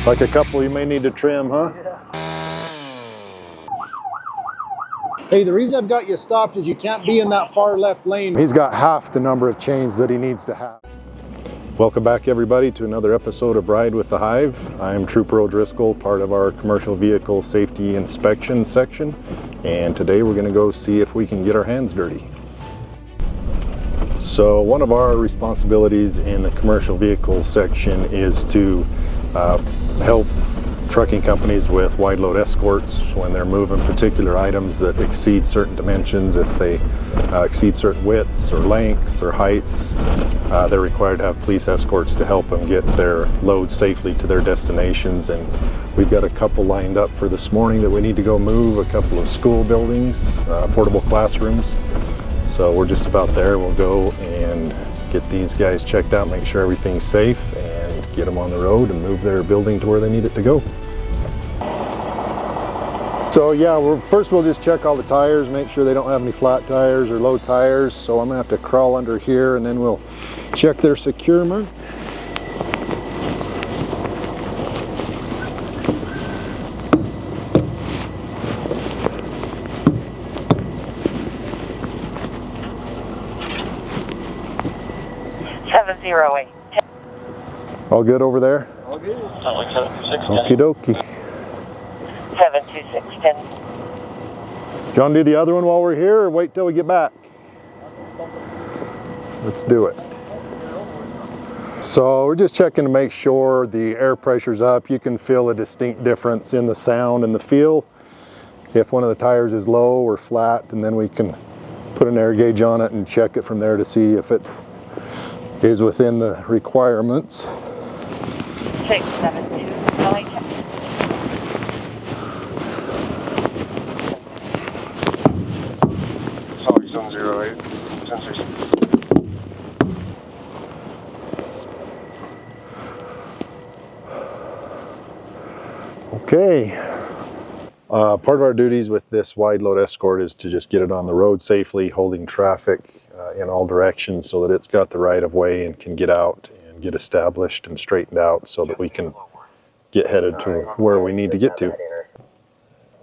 Like a couple you may need to trim, huh? Hey, the reason I've got you stopped is you can't be in that far left lane. He's got half the number of chains that he needs to have. Welcome back everybody to another episode of Ride with the Hive. I'm Trooper O'Driscoll, part of our commercial vehicle safety inspection section. And today we're gonna go see if we can get our hands dirty. So one of our responsibilities in the commercial vehicle section is to help trucking companies with wide load escorts when they're moving particular items that exceed certain dimensions. If they exceed certain widths or lengths or heights, they're required to have police escorts to help them get their loads safely to their destinations. And we've got a couple lined up for this morning that we need to go move, a couple of school buildings, portable classrooms. So we're just about there. We'll go and get these guys checked out, make sure everything's safe, and get them on the road and move their building to where they need it to go. So yeah, first we'll just check all the tires, make sure they don't have any flat tires or low tires. So I'm gonna have to crawl under here and then we'll check their securement. All good over there? All good. Sound like 72610. Okie dokie. 72610. Do you want to do the other one while we're here or wait till we get back? Let's do it. So we're just checking to make sure the air pressure's up. You can feel a distinct difference in the sound and the feel if one of the tires is low or flat, and then we can put an air gauge on it and check it from there to see if it is within the requirements. 672. Sorry, zone 08. Sensors. Okay. Part of our duties with this wide load escort is to just get it on the road safely, holding traffic in all directions so that it's got the right of way and can get out and get established and straightened out so that we can get headed to where we need to get to.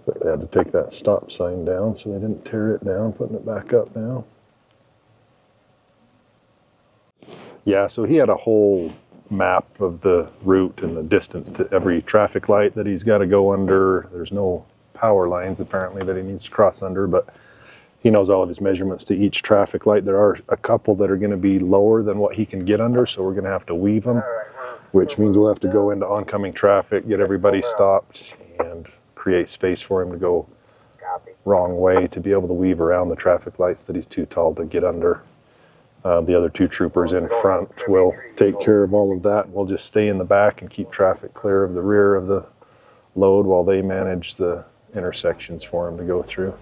But they had to take that stop sign down so they didn't tear it down, putting it back up now. Yeah, so he had a whole map of the route and the distance to every traffic light that he's got to go under. There's no power lines apparently that he needs to cross under, but he knows all of his measurements to each traffic light. There are a couple that are going to be lower than what he can get under, so we're going to have to weave them, which means we'll have to go into oncoming traffic, get everybody stopped, and create space for him to go wrong way to be able to weave around the traffic lights that he's too tall to get under. The other two troopers in front will take care of all of that. We'll just stay in the back and keep traffic clear of the rear of the load while they manage the intersections for him to go through.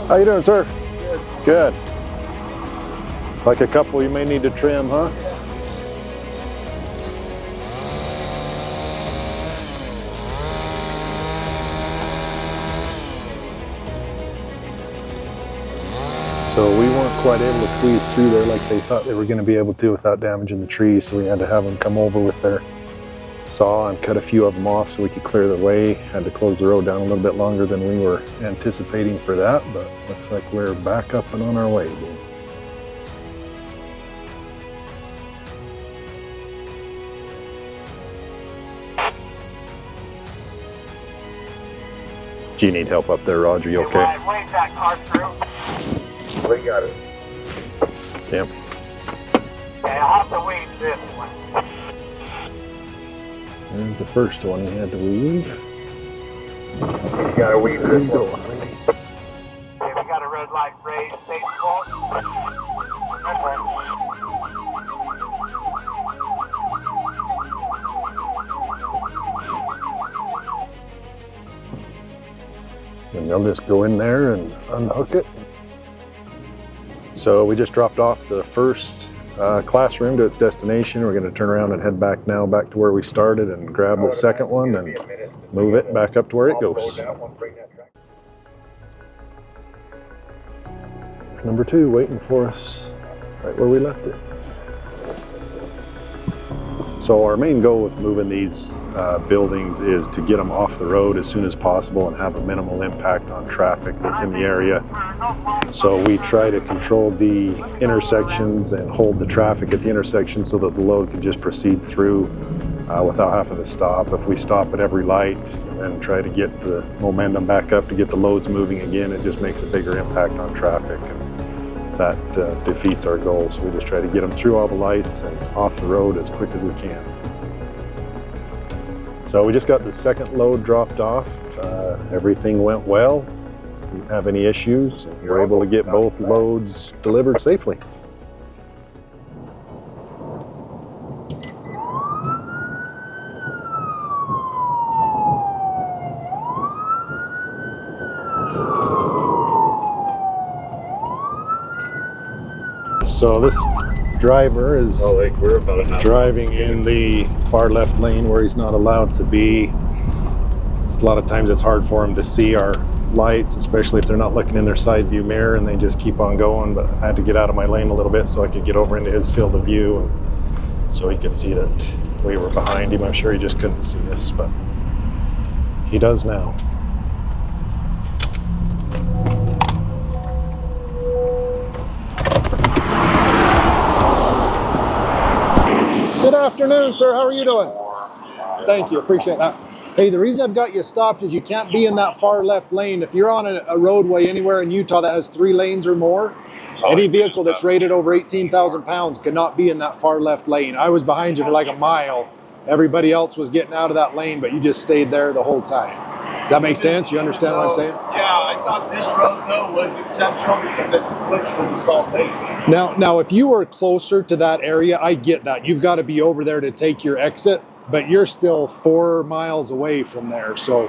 How you doing, sir? Good. Good. Like a couple you may need to trim, huh? So we weren't quite able to squeeze through there like they thought they were going to be able to without damaging the trees, so we had to have them come over with their saw and cut a few of them off so we could clear the way. Had to close the road down a little bit longer than we were anticipating for that, but looks like we're back up and on our way again. Do you need help up there, Roger? You okay? Wave that car through. We got it. Yep. Yeah, I'll have to weave this one. There's the first one he had to weave. You gotta weave this one. Okay, we got a red light raised, baseball. And they'll just go in there and unhook it. So we just dropped off the first classroom to its destination. We're going to turn around and head back now, back to where we started, and grab the second one and move it back up to where it goes. Number 2 waiting for us right where we left it. So our main goal with moving these buildings is to get them off the road as soon as possible and have a minimal impact on traffic that's in the area. So we try to control the intersections and hold the traffic at the intersection so that the load can just proceed through without having to stop. If we stop at every light and then try to get the momentum back up to get the loads moving again, it just makes a bigger impact on traffic. That defeats our goal. So we just try to get them through all the lights and off the road as quick as we can. So we just got the second load dropped off. Everything went well. Didn't have any issues. We were able to get both loads delivered safely. So this driver is driving in the far left lane where he's not allowed to be. A lot of times it's hard for him to see our lights, especially if they're not looking in their side view mirror and they just keep on going. But I had to get out of my lane a little bit so I could get over into his field of view and so he could see that we were behind him. I'm sure he just couldn't see us, but he does now. Good afternoon, sir. How are you doing? Thank you. Appreciate that. Hey, the reason I've got you stopped is you can't be in that far left lane. If you're on a roadway anywhere in Utah that has 3 lanes or more, any vehicle that's rated over 18,000 pounds cannot be in that far left lane. I was behind you for like a mile. Everybody else was getting out of that lane, but you just stayed there the whole time. Does that make sense? You understand what I'm saying? Yeah, I thought this road, though, was exceptional because it splits to the Salt Lake. Now, if you were closer to that area, I get that. You've got to be over there to take your exit, but you're still 4 miles away from there. So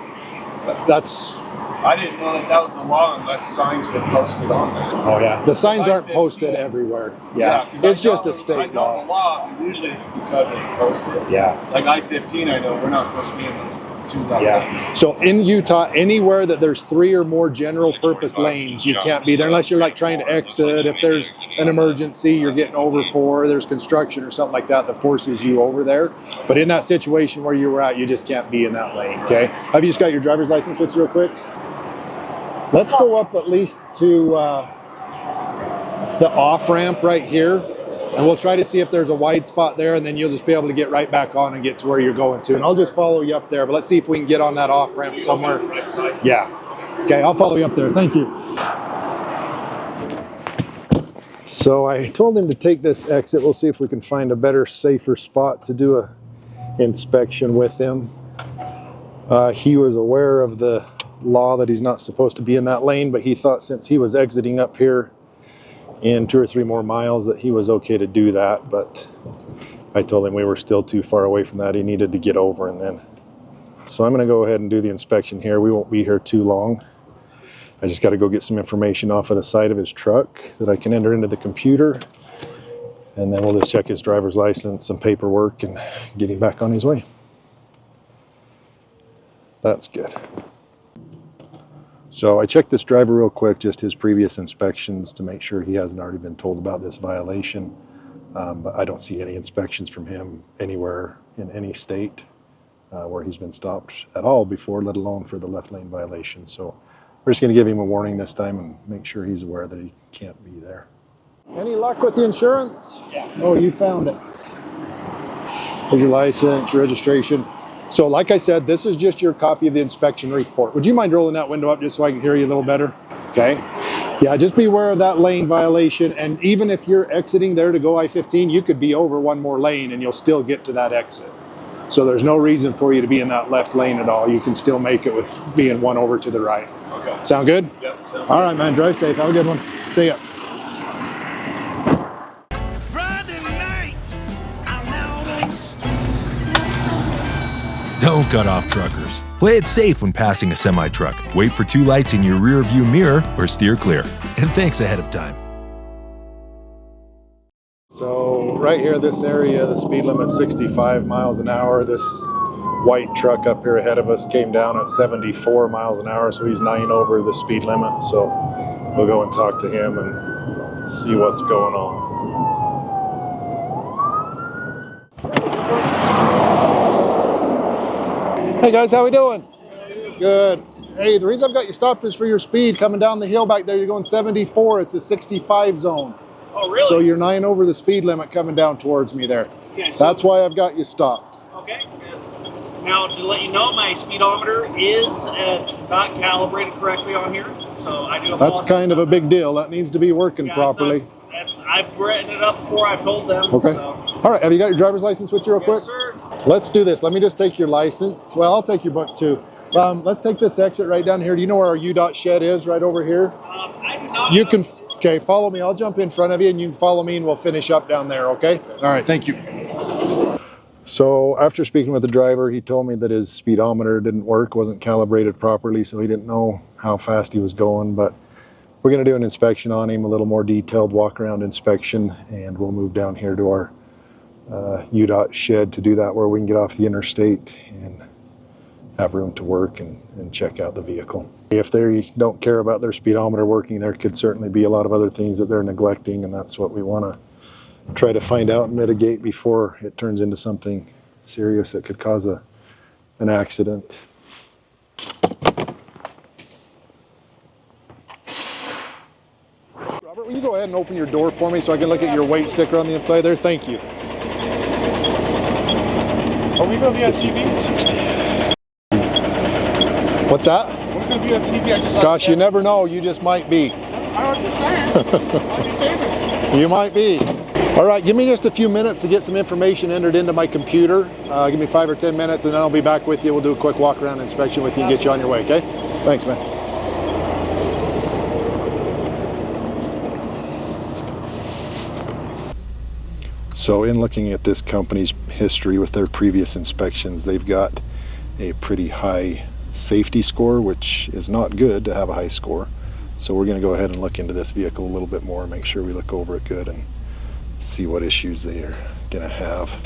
that's... I didn't know that was a law unless signs were posted on there. Oh, yeah. The signs aren't posted everywhere. Yeah. It's just a state law. I know the law, but usually it's because it's posted. Yeah. Like I-15, I know we're not supposed to be in those 2 lanes. Yeah. So in Utah, anywhere that there's 3 or more general purpose lanes, you can't be there unless you're like trying to exit. If there's an emergency, you're getting over for, there's construction or something like that forces you over there. But in that situation where you were at, you just can't be in that lane, okay? Have you just got your driver's license with you real quick? Let's go up at least to the off-ramp right here, and we'll try to see if there's a wide spot there, and then you'll just be able to get right back on and get to where you're going to. And I'll just follow you up there, but let's see if we can get on that off-ramp somewhere. Yeah. Okay, I'll follow you up there. Thank you. So I told him to take this exit. We'll see if we can find a better, safer spot to do a inspection with him. He was aware of the law that he's not supposed to be in that lane, but he thought since he was exiting up here in 2 or 3 more miles that he was okay to do that. But I told him we were still too far away from that. He needed to get over and then. So I'm going to go ahead and do the inspection here. We won't be here too long. I just got to go get some information off of the side of his truck that I can enter into the computer, and then we'll just check his driver's license, some paperwork, and get him back on his way. That's good. So I checked this driver real quick, just his previous inspections, to make sure he hasn't already been told about this violation. But I don't see any inspections from him anywhere in any state where he's been stopped at all before, let alone for the left lane violation. So we're just going to give him a warning this time and make sure he's aware that he can't be there. Any luck with the insurance? Yeah. Oh, you found it. Here's your license, your registration. So like I said, this is just your copy of the inspection report. Would you mind rolling that window up just so I can hear you a little better? Okay. Yeah, just be aware of that lane violation. And even if you're exiting there to go I-15, you could be over 1 more lane and you'll still get to that exit. So there's no reason for you to be in that left lane at all. You can still make it with being 1 over to the right. Okay. Sound good? Yep. All right, man. Drive safe. Have a good one. See ya. Don't cut off truckers. Play it safe when passing a semi-truck. Wait for 2 lights in your rear view mirror or steer clear. And thanks ahead of time. So right here, this area, the speed limit 65 miles an hour. This white truck up here ahead of us came down at 74 miles an hour, so he's 9 over the speed limit. So we'll go and talk to him and see what's going on. Hey guys, how we doing? Good. Hey, the reason I've got you stopped is for your speed coming down the hill back there. You're going 74. It's a 65 zone. Oh, really? So you're 9 over the speed limit coming down towards me there. Okay, so, That's why I've got you stopped. okay. Now, to let you know, my speedometer is not calibrated correctly on here, so I do apologize. That's kind of a big deal. That needs to be working properly. I've written it up before. I've told them. Okay. So. All right. Have you got your driver's license with you real quick? Yes, sir. Let's do this. Let me just take your license. Well, I'll take your book too. Let's take this exit right down here. Do you know where our UDOT shed is? Right over here? I do not. You can, okay, follow me. I'll jump in front of you and you can follow me and we'll finish up down there, okay? All right, thank you. So after speaking with the driver, he told me that his speedometer didn't work, wasn't calibrated properly, so he didn't know how fast he was going, but we're gonna do an inspection on him, a little more detailed walk around inspection, and we'll move down here to our UDOT shed to do that, where we can get off the interstate and have room to work and check out the vehicle. If they don't care about their speedometer working, there could certainly be a lot of other things that they're neglecting, and that's what we want to try to find out and mitigate before it turns into something serious that could cause an accident. Robert, will you go ahead and open your door for me so I can look at your weight sticker on the inside there? Thank you. Are we going to be on TV? 60. What's that? We're going to be on TV. I just Gosh, you never know. You just might be. I was just saying. I'll be famous. You might be. All right, give me just a few minutes to get some information entered into my computer. Give me 5 or 10 minutes and then I'll be back with you. We'll do a quick walk around inspection with you and get you on your way, okay? Thanks, man. So in looking at this company's history with their previous inspections, they've got a pretty high safety score, which is not good to have a high score. So we're going to go ahead and look into this vehicle a little bit more, make sure we look over it good and see what issues they are going to have.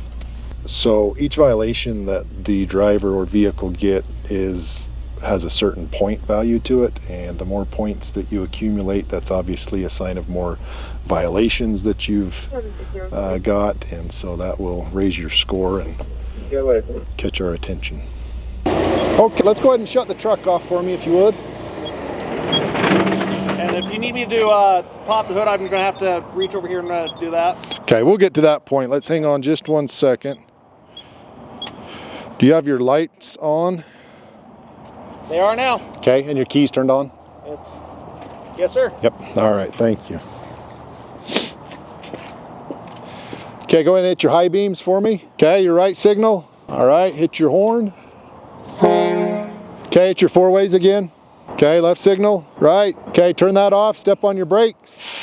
So each violation that the driver or vehicle get has a certain point value to it, and the more points that you accumulate, that's obviously a sign of more violations that you've got, and so that will raise your score and catch our attention. Okay, let's go ahead and shut the truck off for me if you would. And if you need me to pop the hood, I'm going to have to reach over here and do that. Okay, we'll get to that point. Let's hang on just 1 second. Do you have your lights on? They are now. Okay, and your keys turned on? Yes, sir. Yep, all right, thank you. Okay, go ahead and hit your high beams for me. Okay, your right signal. All right, hit your horn. Okay, hit your 4 ways again. Okay, left signal, right. Okay, turn that off, step on your brakes.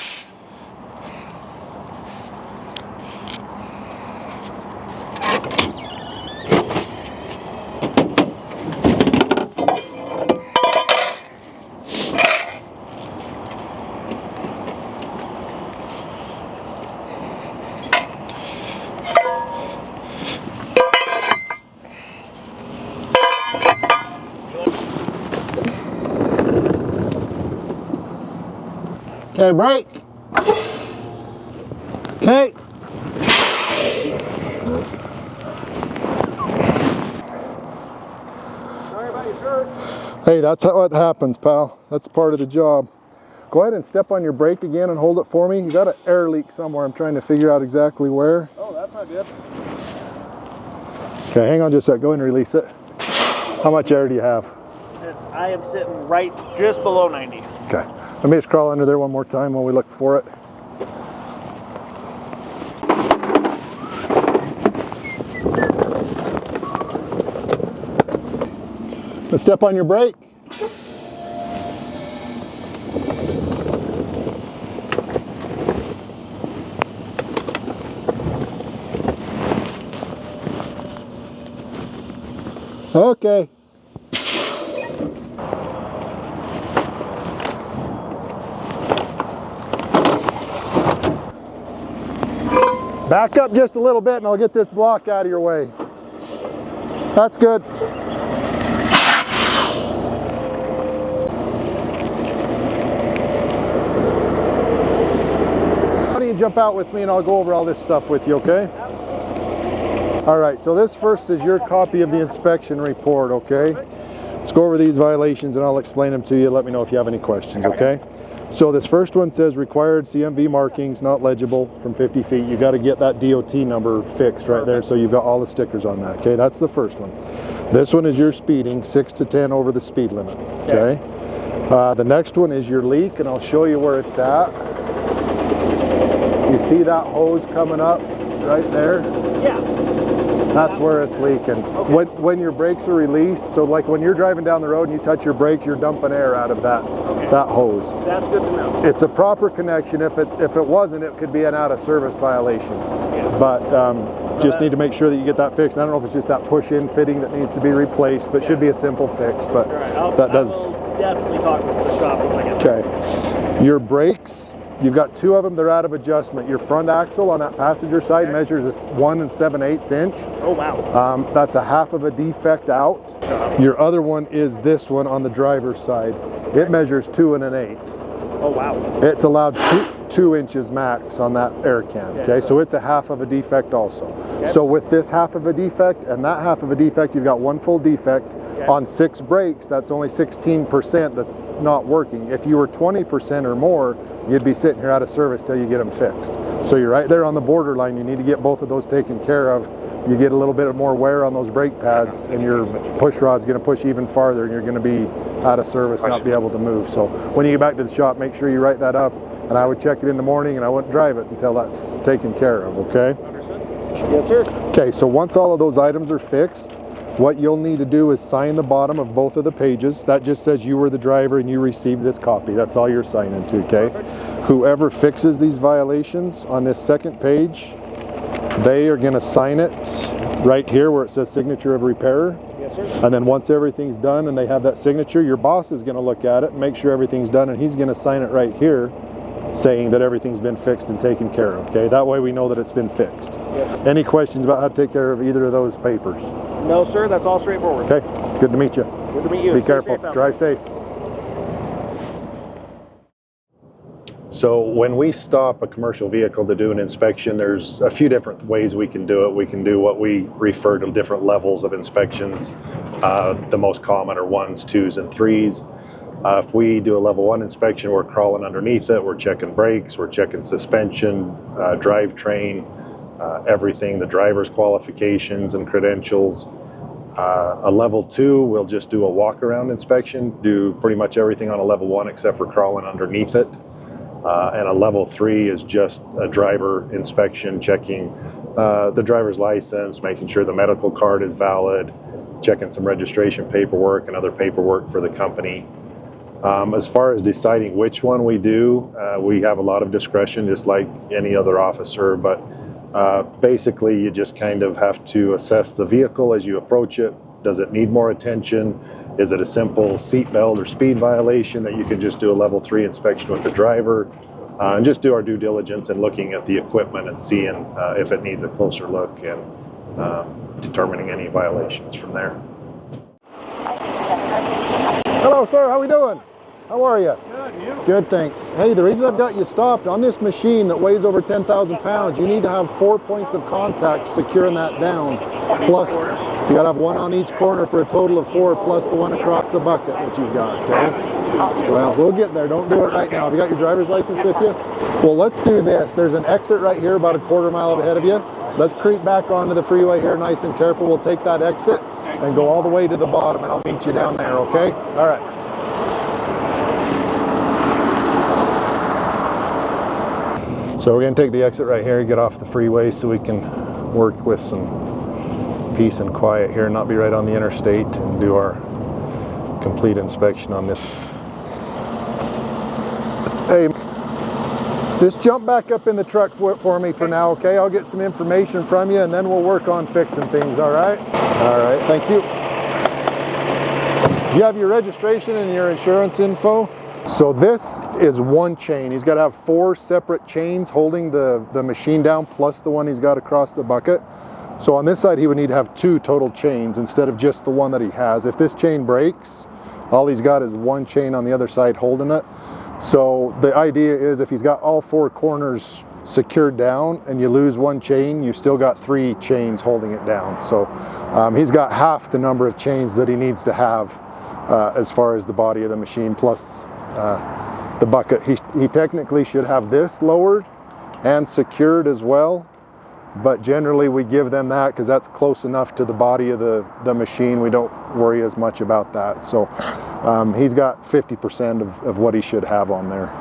Okay, brake. Okay. Sorry about your shirt. Hey, that's what happens, pal. That's part of the job. Go ahead and step on your brake again and hold it for me. You got an air leak somewhere. I'm trying to figure out exactly where. Oh, that's not good. Okay, hang on just a sec. Go ahead and release it. How much air do you have? I am sitting right just below 90. Okay. Let me just crawl under there one more time while we look for it. Let's step on your brake. Okay. Back up just a little bit and I'll get this block out of your way. That's good. Why don't you jump out with me and I'll go over all this stuff with you, okay? All right, so this first is your copy of the inspection report, okay? Let's go over these violations and I'll explain them to you. Let me know if you have any questions, okay? So this first one says required CMV markings not legible from 50 feet. You got to get that DOT number fixed right there, so you've got all the stickers on that, okay? That's the first one. This one is your speeding, 6 to 10 over the speed limit, okay? The next one is your leak, and I'll show you where it's at. You see that hose coming up right there? Yeah. That's where it's leaking. Okay. When your brakes are released, so like when you're driving down the road and you touch your brakes, you're dumping air out of that hose. That's good to know. It's a proper connection. If it wasn't, it could be an out of service violation. Yeah. But just need to make sure that you get that fixed. I don't know if it's just that push-in fitting that needs to be replaced, but should be a simple fix. But that does. I'll definitely talk with the shop once I get there. Okay. Your brakes. You've got two of them, they're out of adjustment. Your front axle on that passenger side measures a 1 7/8 inch. Oh wow. That's a half of a defect out. Your other one is this one on the driver's side. It measures 2 1/8. Oh wow. It's allowed 2 inches max on that air can, okay? So it's a half of a defect also. Okay. So with this half of a defect and that half of a defect, you've got one full defect. Okay. On 6 brakes, that's only 16% that's not working. If you were 20% or more, you'd be sitting here out of service till you get them fixed. So you're right there on the borderline. You need to get both of those taken care of. You get a little bit more wear on those brake pads and your push rod's going to push even farther and you're going to be out of service and not be able to move. So when you get back to the shop, make sure you write that up, and I would check it in the morning and I wouldn't drive it until that's taken care of, okay? Understood. Yes, sir. Okay, so once all of those items are fixed, what you'll need to do is sign the bottom of both of the pages. That just says you were the driver and you received this copy. That's all you're signing to, okay? Perfect. Whoever fixes these violations on this second page, they are going to sign it right here where it says signature of repairer. Yes, sir. And then once everything's done and they have that signature, your boss is going to look at it and make sure everything's done, and he's going to sign it right here saying that everything's been fixed and taken care of, okay? That way we know that it's been fixed. Yes, sir. Any questions about how to take care of either of those papers? No, sir. That's all straightforward. Okay. Good to meet you. Good to meet you. Be careful. Drive safe. So when we stop a commercial vehicle to do an inspection, there's a few different ways we can do it. We can do what we refer to different levels of inspections. The most common are 1s, 2s, and 3s. If we do a level 1 inspection, we're crawling underneath it, we're checking brakes, we're checking suspension, drivetrain, everything, the driver's qualifications and credentials. A level 2, we'll just do a walk-around inspection, do pretty much everything on a level 1 except for crawling underneath it. And a level 3 is just a driver inspection, checking the driver's license, making sure the medical card is valid, checking some registration paperwork and other paperwork for the company. As far as deciding which one we do, we have a lot of discretion, just like any other officer, but basically you just kind of have to assess the vehicle as you approach it. Does it need more attention? Is it a simple seatbelt or speed violation that you can just do a level 3 inspection with the driver? And just do our due diligence in looking at the equipment and seeing if it needs a closer look and determining any violations from there. Hello, sir. How we doing? How are you? Good, you? Good, thanks. Hey, the reason I've got you stopped, on this machine that weighs over 10,000 pounds, you need to have 4 points of contact securing that down. Plus, you got to have one on each corner for a total of 4, plus the one across the bucket that you've got, okay? Well, we'll get there. Don't do it right now. Have you got your driver's license with you? Well, let's do this. There's an exit right here about a quarter mile ahead of you. Let's creep back onto the freeway here nice and careful. We'll take that exit and go all the way to the bottom, and I'll meet you down there, okay? All right. So we're going to take the exit right here, get off the freeway so we can work with some peace and quiet here, not be right on the interstate, and do our complete inspection on this. Hey, just jump back up in the truck for me for now, okay? I'll get some information from you and then we'll work on fixing things, all right? All right, thank you. Do you have your registration and your insurance info? So this is one chain. He's got to have 4 separate chains holding the machine down, plus the one he's got across the bucket. So on this side, he would need to have 2 total chains instead of just the one that he has. If this chain breaks, all he's got is one chain on the other side holding it. So the idea is if he's got all 4 corners secured down and you lose one chain, you still got 3 chains holding it down. So he's got half the number of chains that he needs to have as far as the body of the machine plus the bucket. He technically should have this lowered and secured as well, but generally we give them that because that's close enough to the body of the machine. We don't worry as much about that. So he's got 50% of what he should have on there.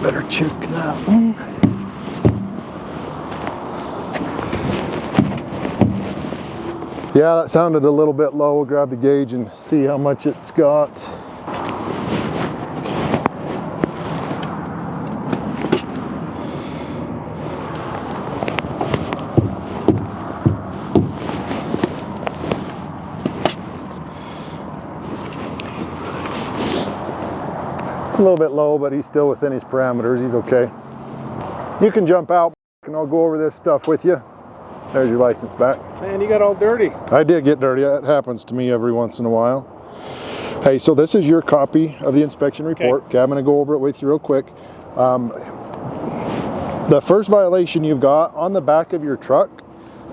Better check that one. Yeah, that sounded a little bit low. We'll grab the gauge and see how much it's got. A little bit low, but he's still within his parameters. He's okay. You can jump out and I'll go over this stuff with you. There's your license back. Man, you got all dirty. I did get dirty. That happens to me every once in a while. Hey, so this is your copy of the inspection report. Okay, I'm going to go over it with you real quick. The first violation you've got on the back of your truck,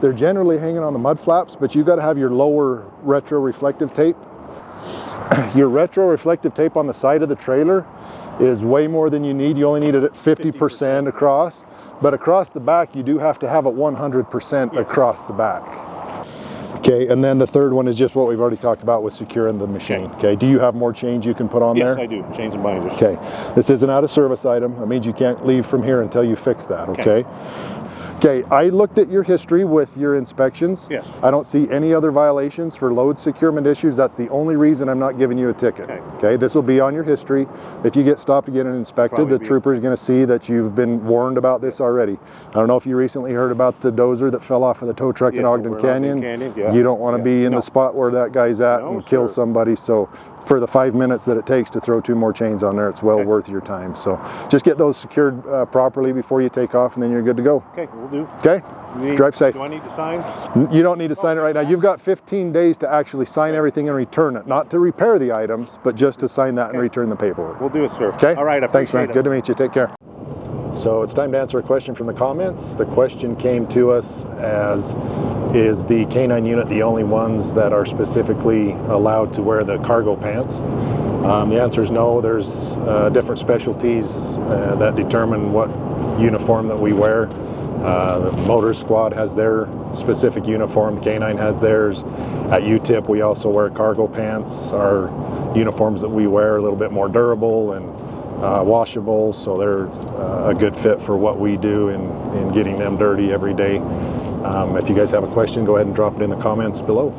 they're generally hanging on the mud flaps, but you've got to have your lower retro-reflective tape. Your retro-reflective tape on the side of the trailer is way more than you need. You only need it at 50% across, but across the back you do have to have it 100% across the back. Okay, and then the third one is just what we've already talked about with securing the machine. Okay, do you have more chains you can put on there? Yes, I do. Chains and binders. Okay, this is an out of service item. That means you can't leave from here until you fix that, okay? Okay, I looked at your history with your inspections. Yes. I don't see any other violations for load securement issues. That's the only reason I'm not giving you a ticket. Okay, this will be on your history. If you get stopped again and inspected, the trooper is going to see that you've been warned about this already. I don't know if you recently heard about the dozer that fell off of the tow truck in Ogden Canyon. You don't want to be in the spot where that guy's at and kill somebody. So for the 5 minutes that it takes to throw 2 more chains on there, it's well worth your time. So just get those secured properly before you take off, and then you're good to go. Okay, we'll do. Okay, drive safe. Do I need to sign? You don't need to sign it right now. You've got 15 days to actually sign everything and return it. Not to repair the items, but just to sign that and return the paperwork. We'll do it, sir. Okay? All right, thanks, man. Good to meet you. Take care. So it's time to answer a question from the comments. The question came to us as, is the K9 unit the only ones that are specifically allowed to wear the cargo pants? The answer is no. There's different specialties that determine what uniform that we wear. The motor squad has their specific uniform. The K9 has theirs. At UTIP, we also wear cargo pants. Our uniforms that we wear are a little bit more durable and washable, so they're a good fit for what we do in getting them dirty every day. If you guys have a question, go ahead and drop it in the comments below.